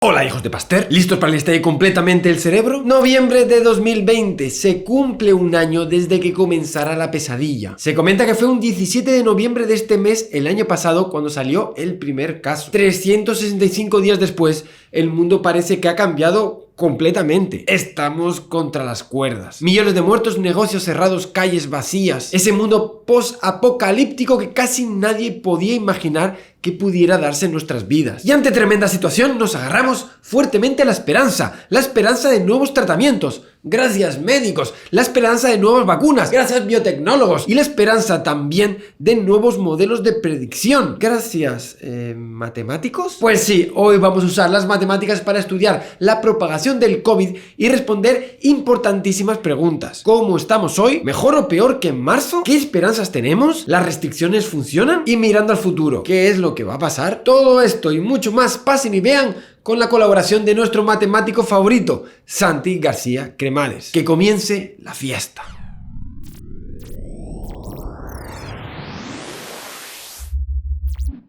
Hola hijos de Pasteur, ¿listos para el estalle completamente el cerebro? Noviembre de 2020, se cumple un año desde que comenzara la pesadilla. Se comenta que fue un 17 de noviembre de este mes el año pasado cuando salió el primer caso. 365 días después, el mundo parece que ha cambiado completamente. Estamos contra las cuerdas. Millones de muertos, negocios cerrados, calles vacías. Ese mundo post-apocalíptico que casi nadie podía imaginar que pudiera darse en nuestras vidas. Y ante tremenda situación nos agarramos fuertemente a la esperanza de nuevos tratamientos. Gracias médicos, la esperanza de nuevas vacunas, gracias biotecnólogos y la esperanza también de nuevos modelos de predicción. Gracias, ¿matemáticos? Pues sí, hoy vamos a usar las matemáticas para estudiar la propagación del COVID y responder importantísimas preguntas. ¿Cómo estamos hoy? ¿Mejor o peor que en marzo? ¿Qué esperanzas tenemos? ¿Las restricciones funcionan? Y mirando al futuro, ¿qué es lo que va a pasar? Todo esto y mucho más, pasen y vean con la colaboración de nuestro matemático favorito, Santi García Cremades. Que comience la fiesta.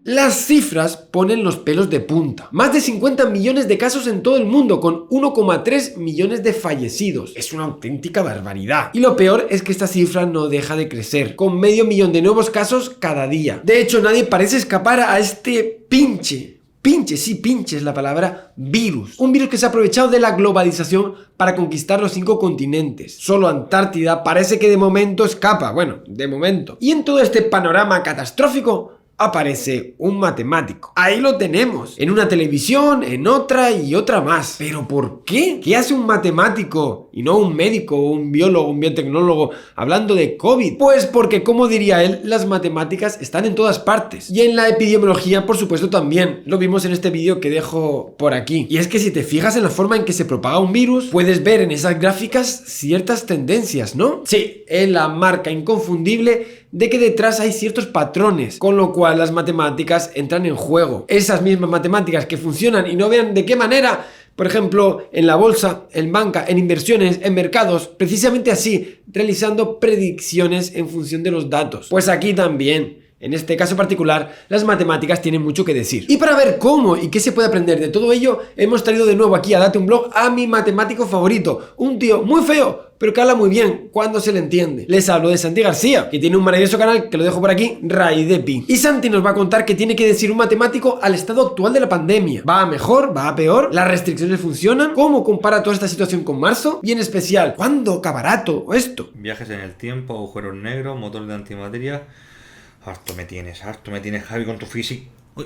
Las cifras ponen los pelos de punta. Más de 50 millones de casos en todo el mundo, con 1,3 millones de fallecidos. Es una auténtica barbaridad. Y lo peor es que esta cifra no deja de crecer, con medio millón de nuevos casos cada día. De hecho, nadie parece escapar a este pinche es la palabra, virus. Un virus que se ha aprovechado de la globalización para conquistar los 5 continentes. Solo Antártida parece que de momento escapa. Bueno, de momento. Y en todo este panorama catastrófico aparece un matemático. Ahí lo tenemos, en una televisión, en otra y otra más. ¿Pero por qué? ¿Qué hace un matemático y no un médico, un biólogo, un biotecnólogo hablando de COVID? Pues porque, como diría él, las matemáticas están en todas partes. Y en la epidemiología, por supuesto, también. Lo vimos en este vídeo que dejo por aquí. Y es que si te fijas en la forma en que se propaga un virus, puedes ver en esas gráficas ciertas tendencias, ¿no? Sí, es la marca inconfundible de que detrás hay ciertos patrones, con lo cual las matemáticas entran en juego. Esas mismas matemáticas que funcionan y no vean de qué manera, por ejemplo, en la bolsa, en banca, en inversiones, en mercados, precisamente así, realizando predicciones en función de los datos. Pues aquí también. En este caso particular, las matemáticas tienen mucho que decir. Y para ver cómo y qué se puede aprender de todo ello, hemos traído de nuevo aquí a Date un Blog a mi matemático favorito, un tío muy feo, pero que habla muy bien cuando se le entiende. Les hablo de Santi García, que tiene un maravilloso canal que lo dejo por aquí, Raíz de Pi. Y Santi nos va a contar qué tiene que decir un matemático al estado actual de la pandemia. ¿Va a mejor? ¿Va a peor? ¿Las restricciones funcionan? ¿Cómo compara toda esta situación con marzo? Y en especial, ¿cuándo acabará todo esto? Viajes en el tiempo, agujeros negros, motor de antimateria. Harto me tienes, Javi, con tu físico. Uy,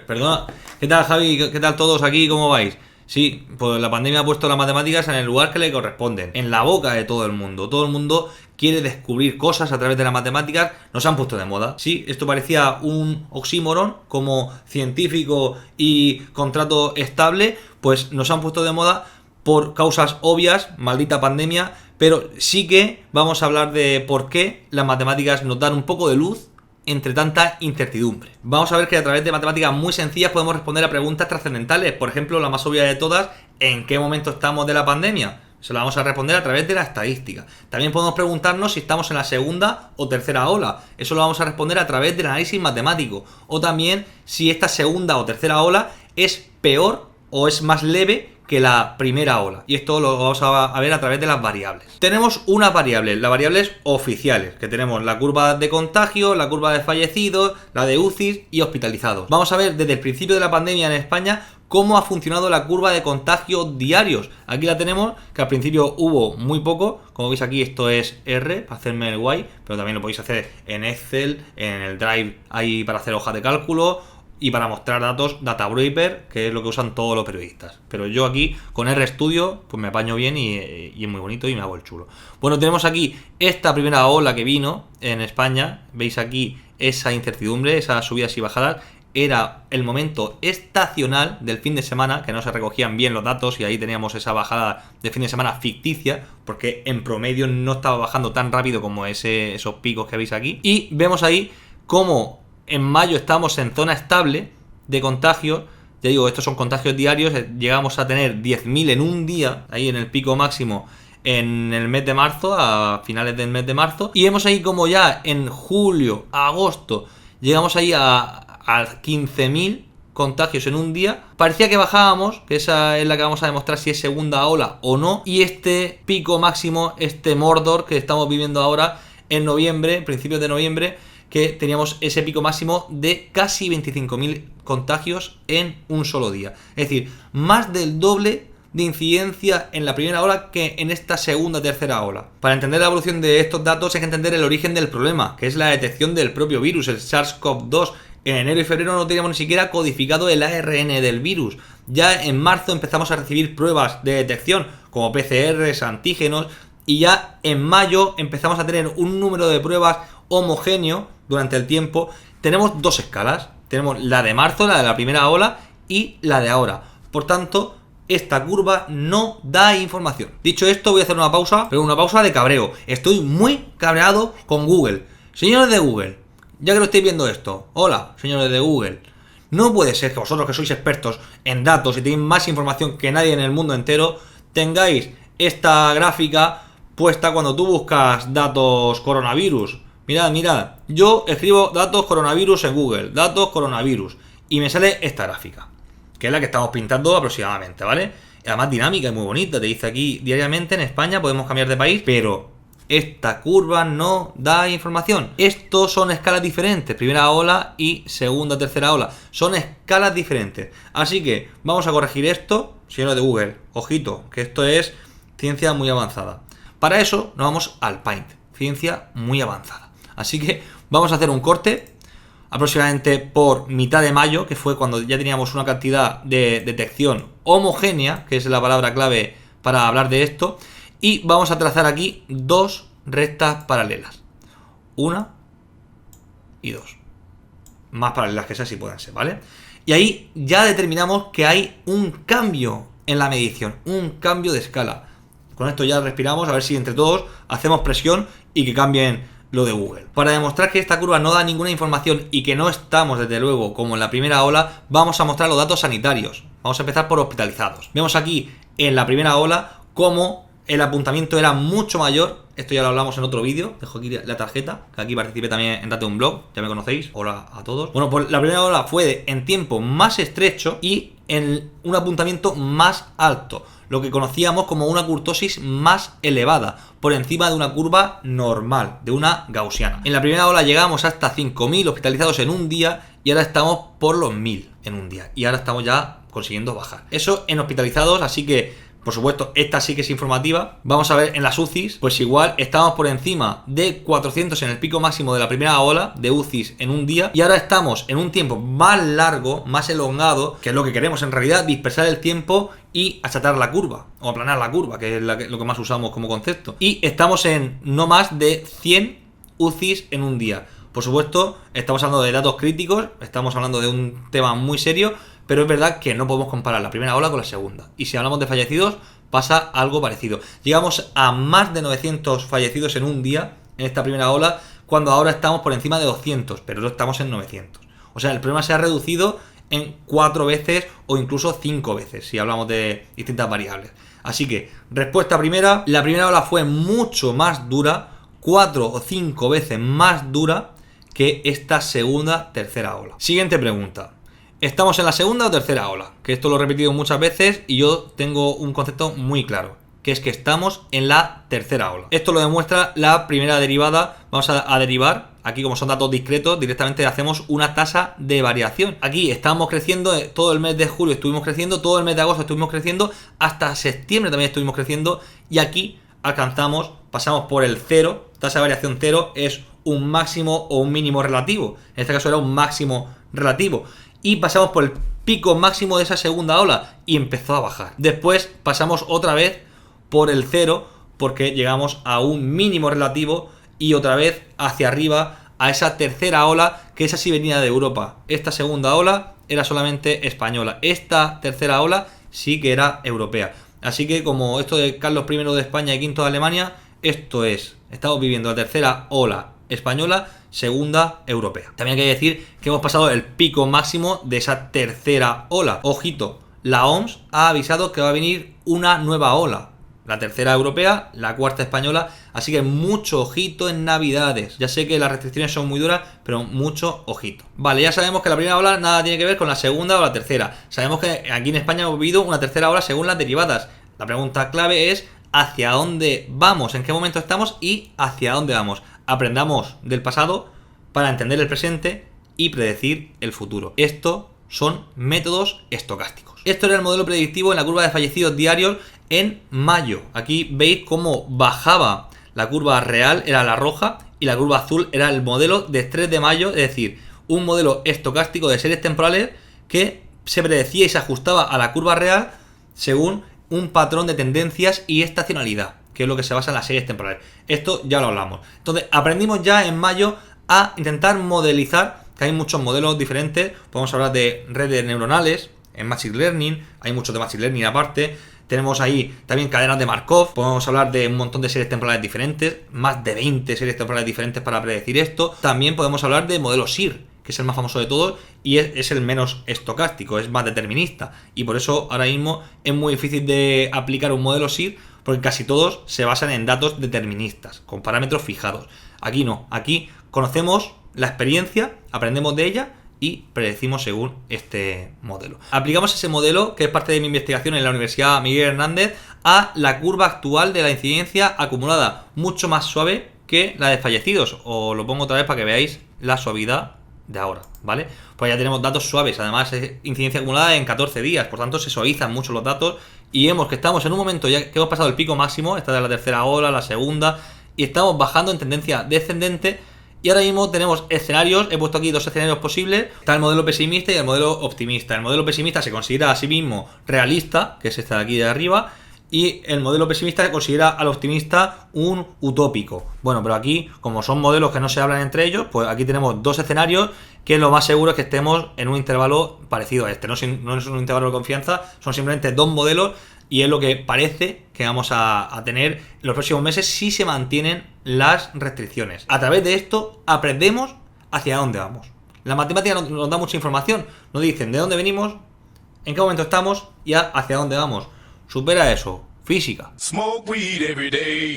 perdona. ¿Qué tal, Javi? ¿Qué tal todos aquí? ¿Cómo vais? Sí, pues la pandemia ha puesto las matemáticas en el lugar que le corresponden, en la boca de todo el mundo. Todo el mundo quiere descubrir cosas a través de las matemáticas, nos han puesto de moda. Sí, esto parecía un oxímoron, como científico y contrato estable, pues nos han puesto de moda por causas obvias, maldita pandemia, pero sí que vamos a hablar de por qué las matemáticas nos dan un poco de luz entre tanta incertidumbre. Vamos a ver que a través de matemáticas muy sencillas podemos responder a preguntas trascendentales. Por ejemplo, la más obvia de todas, ¿en qué momento estamos de la pandemia? Se la vamos a responder a través de la estadística. También podemos preguntarnos si estamos en la segunda o tercera ola. Eso lo vamos a responder a través del análisis matemático. O también si esta segunda o tercera ola es peor o es más leve que la primera ola. Y esto lo vamos a ver a través de las variables. Tenemos unas variables, las variables oficiales, que tenemos la curva de contagio, la curva de fallecidos, la de UCIs y hospitalizados. Vamos a ver desde el principio de la pandemia en España cómo ha funcionado la curva de contagio diarios. Aquí la tenemos, que al principio hubo muy poco. Como veis aquí, esto es R, para hacerme el guay, pero también lo podéis hacer en Excel, en el Drive, ahí para hacer hojas de cálculo, y para mostrar datos, Databricks, que es lo que usan todos los periodistas. Pero yo aquí, con RStudio, pues me apaño bien y es muy bonito y me hago el chulo. Bueno, tenemos aquí esta primera ola que vino en España. Veis aquí esa incertidumbre, esas subidas y bajadas. Era el momento estacional del fin de semana, que no se recogían bien los datos y ahí teníamos esa bajada de fin de semana ficticia, porque en promedio no estaba bajando tan rápido como esos picos que veis aquí. Y vemos ahí cómo en mayo estamos en zona estable de contagio. Ya digo, estos son contagios diarios. Llegamos a tener 10.000 en un día, ahí en el pico máximo en el mes de marzo, a finales del mes de marzo. Y vemos ahí como ya en julio, agosto, llegamos ahí a 15.000 contagios en un día, parecía que bajábamos, que esa es la que vamos a demostrar si es segunda ola o no, y este pico máximo, este Mordor que estamos viviendo ahora en noviembre, principios de noviembre, que teníamos ese pico máximo de casi 25.000 contagios en un solo día. Es decir, más del doble de incidencia en la primera ola que en esta segunda o tercera ola. Para entender la evolución de estos datos hay que entender el origen del problema, que es la detección del propio virus, el SARS-CoV-2. En enero y febrero no teníamos ni siquiera codificado el ARN del virus. Ya en marzo empezamos a recibir pruebas de detección, como PCRs, antígenos, y ya en mayo empezamos a tener un número de pruebas homogéneo durante el tiempo. Tenemos dos escalas. Tenemos la de marzo, la de la primera ola, y la de ahora. Por tanto, esta curva no da información. Dicho esto, voy a hacer una pausa, pero una pausa de cabreo. Estoy muy cabreado con Google. Señores de Google, ya que lo estáis viendo esto, hola, señores de Google, no puede ser que vosotros, que sois expertos en datos y tenéis más información que nadie en el mundo entero, tengáis esta gráfica puesta cuando tú buscas datos coronavirus. Mirad, yo escribo datos coronavirus en Google, datos coronavirus, y me sale esta gráfica, que es la que estamos pintando aproximadamente, ¿vale? Además dinámica y muy bonita, te dice aquí diariamente en España podemos cambiar de país, pero esta curva no da información. Estos son escalas diferentes, primera ola y segunda, tercera ola, son escalas diferentes. Así que vamos a corregir esto, señores de Google, ojito, que esto es ciencia muy avanzada. Para eso nos vamos al Paint, ciencia muy avanzada. Así que vamos a hacer un corte aproximadamente por mitad de mayo, que fue cuando ya teníamos una cantidad de detección homogénea, que es la palabra clave para hablar de esto, y vamos a trazar aquí dos rectas paralelas, una y dos, más paralelas que esas si pueden ser, ¿vale? Y ahí ya determinamos que hay un cambio en la medición, un cambio de escala. Con esto ya respiramos, a ver si entre todos hacemos presión y que cambien lo de Google. Para demostrar que esta curva no da ninguna información y que no estamos desde luego como en la primera ola, vamos a mostrar los datos sanitarios. Vamos a empezar por hospitalizados. Vemos aquí en la primera ola cómo el apuntamiento era mucho mayor. Esto ya lo hablamos en otro vídeo. Dejo aquí la tarjeta, que aquí participé también en Date un Blog, ya me conocéis. Hola a todos. Bueno, pues la primera ola fue en tiempo más estrecho y en un apuntamiento más alto, lo que conocíamos como una kurtosis más elevada, por encima de una curva normal, de una gaussiana. En la primera ola llegamos hasta 5.000 hospitalizados en un día y ahora estamos por los 1.000 en un día. Y ahora estamos ya consiguiendo bajar. Eso en hospitalizados, así que por supuesto, esta sí que es informativa. Vamos a ver en las UCIs, pues igual estamos por encima de 400 en el pico máximo de la primera ola de UCIs en un día, y ahora estamos en un tiempo más largo, más elongado, que es lo que queremos en realidad, dispersar el tiempo y achatar la curva, o aplanar la curva, que es lo que más usamos como concepto. Y estamos en no más de 100 UCIs en un día. Por supuesto, estamos hablando de datos críticos, estamos hablando de un tema muy serio, pero es verdad que no podemos comparar la primera ola con la segunda. Y si hablamos de fallecidos, pasa algo parecido. Llegamos a más de 900 fallecidos en un día en esta primera ola, cuando ahora estamos por encima de 200, pero no estamos en 900. O sea, el problema se ha reducido en 4 veces o incluso 5 veces, si hablamos de distintas variables. Así que, respuesta primera, la primera ola fue mucho más dura, 4 o 5 veces más dura que esta segunda, tercera ola. Siguiente pregunta. ¿Estamos en la segunda o tercera ola? Que esto lo he repetido muchas veces y yo tengo un concepto muy claro, que es que estamos en la tercera ola. Esto lo demuestra la primera derivada. Vamos a derivar, aquí como son datos discretos, directamente hacemos una tasa de variación. Aquí estamos creciendo, todo el mes de julio estuvimos creciendo, todo el mes de agosto estuvimos creciendo, hasta septiembre también estuvimos creciendo, y aquí alcanzamos, pasamos por el cero. Tasa de variación cero es un máximo o un mínimo relativo. En este caso era un máximo relativo. Y pasamos por el pico máximo de esa segunda ola y empezó a bajar. Después pasamos otra vez por el cero porque llegamos a un mínimo relativo y otra vez hacia arriba a esa tercera ola, que esa sí venía de Europa. Esta segunda ola era solamente española. Esta tercera ola sí que era europea. Así que como esto de Carlos I de España y V de Alemania, esto es, estamos viviendo la tercera ola española, segunda europea. También hay que decir que hemos pasado el pico máximo de esa tercera ola. Ojito, la OMS ha avisado que va a venir una nueva ola. la tercera europea, la cuarta española, así que mucho ojito en Navidades. Ya sé que las restricciones son muy duras, pero mucho ojito. Vale, ya sabemos que la primera ola nada tiene que ver con la segunda o la tercera. Sabemos que aquí en España hemos vivido una tercera ola según las derivadas. La pregunta clave es hacia dónde vamos, en qué momento estamos y hacia dónde vamos. Aprendamos del pasado para entender el presente y predecir el futuro. Esto son métodos estocásticos. Esto era el modelo predictivo en la curva de fallecidos diarios en mayo. Aquí veis cómo bajaba la curva real, era la roja, y la curva azul era el modelo de 3 de mayo, es decir, un modelo estocástico de series temporales que se predecía y se ajustaba a la curva real según un patrón de tendencias y estacionalidad, que es lo que se basa en las series temporales. Esto ya lo hablamos. Entonces, aprendimos ya en mayo a intentar modelizar, que hay muchos modelos diferentes. Podemos hablar de redes neuronales en Machine Learning, hay muchos de Machine Learning aparte. Tenemos ahí también cadenas de Markov, podemos hablar de un montón de series temporales diferentes, más de 20 series temporales diferentes para predecir esto. También podemos hablar de modelos SIR, que es el más famoso de todos y es el menos estocástico, es más determinista. Y por eso ahora mismo es muy difícil de aplicar un modelo SIR, porque casi todos se basan en datos deterministas, con parámetros fijados. Aquí no, aquí conocemos la experiencia, aprendemos de ella y predecimos según este modelo. Aplicamos ese modelo, que es parte de mi investigación en la Universidad Miguel Hernández, a la curva actual de la incidencia acumulada, mucho más suave que la de fallecidos. Os lo pongo otra vez para que veáis la suavidad de ahora, ¿vale? Pues ya tenemos datos suaves, además es incidencia acumulada en 14 días, por tanto se suavizan mucho los datos y vemos que estamos en un momento ya que hemos pasado el pico máximo, esta de la tercera ola, la segunda, y estamos bajando en tendencia descendente. Y ahora mismo tenemos escenarios, he puesto aquí dos escenarios posibles, está el modelo pesimista y el modelo optimista. El modelo pesimista se considera a sí mismo realista, que es este de aquí de arriba, y el modelo pesimista considera al optimista un utópico. Bueno, pero aquí, como son modelos que no se hablan entre ellos, pues aquí tenemos dos escenarios que lo más seguro es que estemos en un intervalo parecido a este. No es un intervalo de confianza, son simplemente dos modelos y es lo que parece que vamos a tener en los próximos meses si se mantienen las restricciones. A través de esto aprendemos hacia dónde vamos. La matemática nos da mucha información, nos dicen de dónde venimos, en qué momento estamos y hacia dónde vamos. Supera eso, física.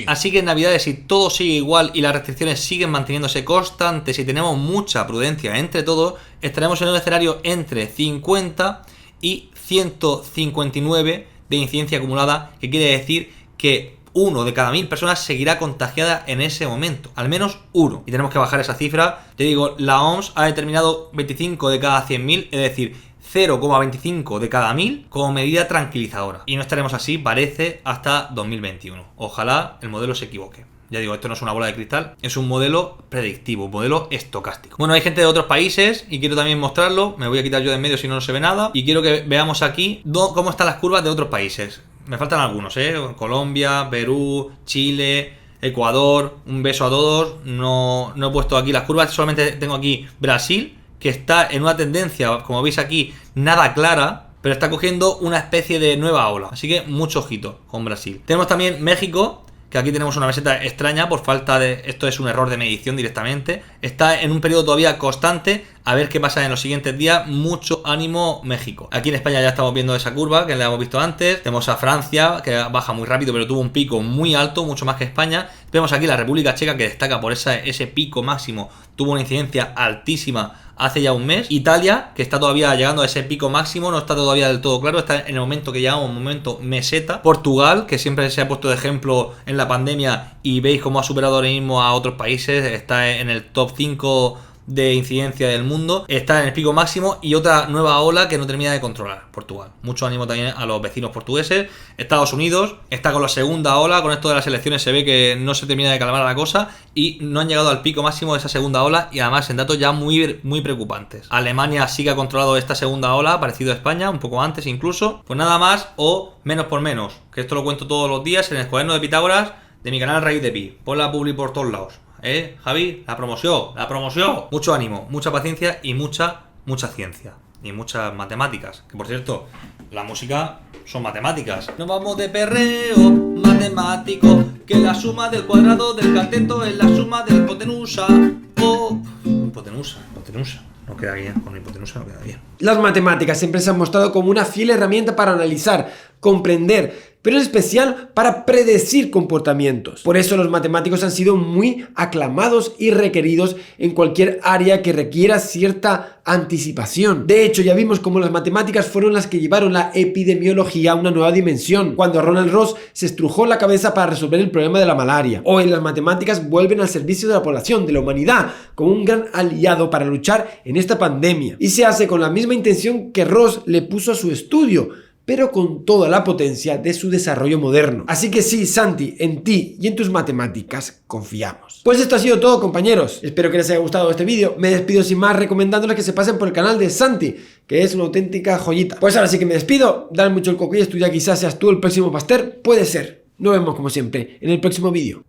Así que en Navidades, si todo sigue igual y las restricciones siguen manteniéndose constantes y tenemos mucha prudencia entre todos, estaremos en un escenario entre 50 y 159 de incidencia acumulada, que quiere decir que 1 de cada 1000 personas seguirá contagiada en ese momento, al menos 1. Y tenemos que bajar esa cifra. Te digo, la OMS ha determinado 25 de cada 100.000, es decir, 0,25 de cada 1000 como medida tranquilizadora. Y no estaremos así, parece, hasta 2021. Ojalá el modelo se equivoque. Ya digo, esto no es una bola de cristal, es un modelo predictivo, un modelo estocástico. Bueno, hay gente de otros países y quiero también mostrarlo. Me voy a quitar yo de en medio si no se ve nada. Y quiero que veamos aquí cómo están las curvas de otros países. Me faltan algunos, Colombia, Perú, Chile, Ecuador. Un beso a todos. No he puesto aquí las curvas, solamente tengo aquí Brasil, que está en una tendencia, como veis aquí, nada clara, pero está cogiendo una especie de nueva ola. Así que mucho ojito con Brasil. Tenemos también México, que aquí tenemos una meseta extraña por falta de... Esto es un error de medición directamente. Está en un periodo todavía constante. A ver qué pasa en los siguientes días. Mucho ánimo México. Aquí en España ya estamos viendo esa curva que la hemos visto antes. Tenemos a Francia, que baja muy rápido, pero tuvo un pico muy alto, mucho más que España. Vemos aquí la República Checa, que destaca por ese pico máximo. Tuvo una incidencia altísima hace ya un mes. Italia, que está todavía llegando a ese pico máximo, no está todavía del todo claro, está en el momento que llamamos momento meseta. Portugal, que siempre se ha puesto de ejemplo en la pandemia y veis cómo ha superado ahora mismo a otros países, está en el top 5 de incidencia del mundo, está en el pico máximo y otra nueva ola que no termina de controlar, Portugal. Mucho ánimo también a los vecinos portugueses. Estados Unidos está con la segunda ola, con esto de las elecciones se ve que no se termina de calmar la cosa y no han llegado al pico máximo de esa segunda ola y además en datos ya muy preocupantes. Alemania sí que ha controlado esta segunda ola, parecido a España, un poco antes incluso. Pues nada más o menos por menos, que esto lo cuento todos los días en el cuaderno de Pitágoras de mi canal Raíz de Pi. Pon la publi por todos lados. Javi, la promoción. Mucho ánimo, mucha paciencia y mucha ciencia. Y muchas matemáticas. Que por cierto, la música son matemáticas. Nos vamos de perreo matemático, que la suma del cuadrado del cateto es la suma de la hipotenusa. Hipotenusa. No queda bien, con hipotenusa no queda bien. Las matemáticas siempre se han mostrado como una fiel herramienta para analizar, comprender, pero en especial para predecir comportamientos. Por eso los matemáticos han sido muy aclamados y requeridos en cualquier área que requiera cierta anticipación. De hecho, ya vimos cómo las matemáticas fueron las que llevaron la epidemiología a una nueva dimensión, cuando Ronald Ross se estrujó la cabeza para resolver el problema de la malaria. Hoy las matemáticas vuelven al servicio de la población, de la humanidad, como un gran aliado para luchar en esta pandemia. Y se hace con la misma intención que Ross le puso a su estudio, pero con toda la potencia de su desarrollo moderno. Así que sí, Santi, en ti y en tus matemáticas confiamos. Pues esto ha sido todo, compañeros. Espero que les haya gustado este vídeo. Me despido sin más recomendándoles que se pasen por el canal de Santi, que es una auténtica joyita. Pues ahora sí que me despido. Dale mucho el coco y estudia, quizás seas tú el próximo pastor. Puede ser. Nos vemos como siempre en el próximo vídeo.